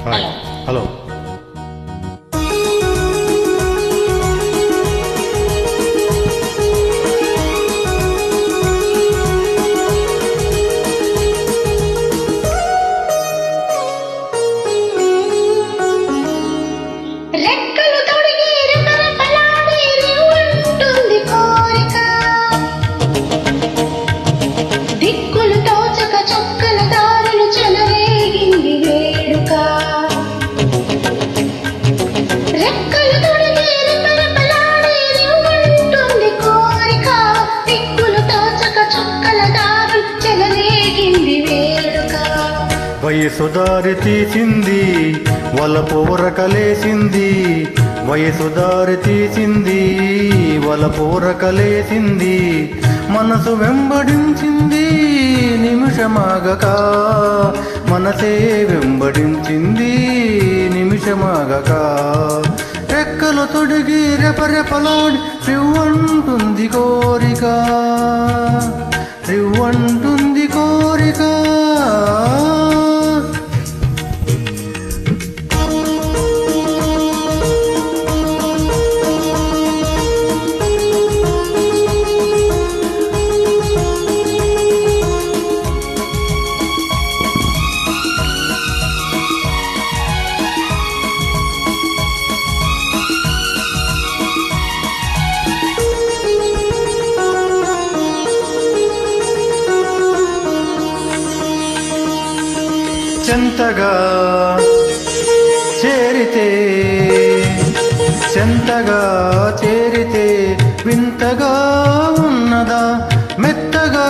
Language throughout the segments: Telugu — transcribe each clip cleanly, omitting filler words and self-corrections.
హాయ్ హలో వయసు దారి తీసింది వలపు ఉరకలేసింది వయసు దారి తీసింది వలపు ఉరకలేసింది మనసు వెంబడించింది నిమిషమాగక మనసే వెంబడించింది నిమిషమాగక రెక్కలు తొడిగి రెపరెపలాడి రివ్వంటుంది కోరిక రివ్వంటుంది కోరిక చెంతగా చేరితే చెంతగా చేరితే వింతగా ఉన్నదా మెత్తగా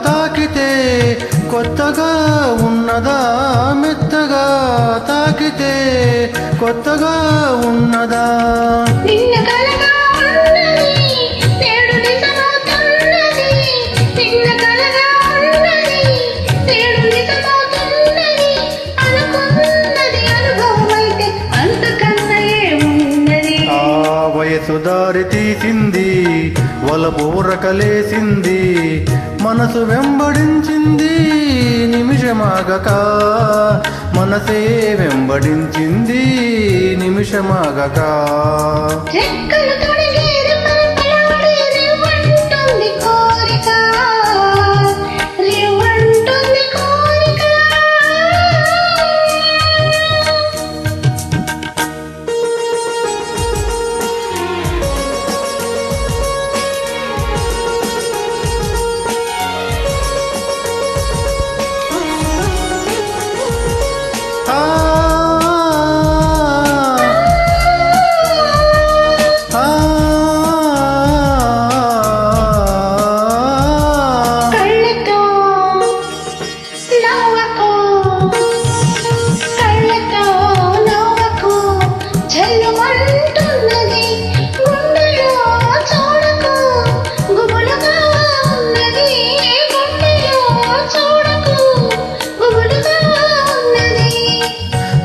తాకితే కొత్తగా ఉన్నదా మెత్తగా తాకితే కొత్తగా ఉన్నదా వయసు దారి తీసింది వలపు ఉరకలేసింది మనసు వెంబడించింది నిమిషమాగక మనసే వెంబడించింది నిమిషమాగక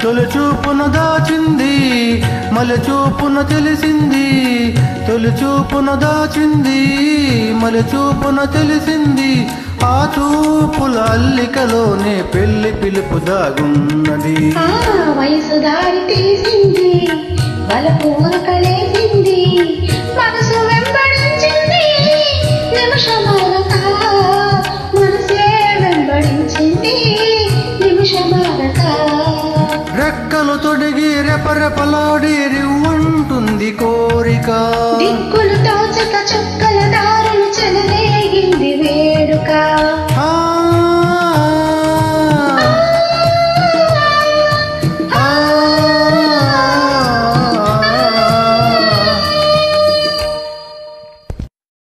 తొలి చూపున దాచింది మలి చూపున తెలిసింది తొలి చూపున దాచింది మలి చూపున తెలిసింది ఆ చూపుల అల్లికలోనే పెళ్లి పిలుపు దాగున్నది వయసు దారి తీసింది వలపు ఉరకలేసింది మనసు వెంబడించింది నిమిషమాగక మనసే వెంబడించింది నిమిషమాగక రెక్కలు తొడిగి రెపరెపలాడి రివ్వంటుంది కోరిక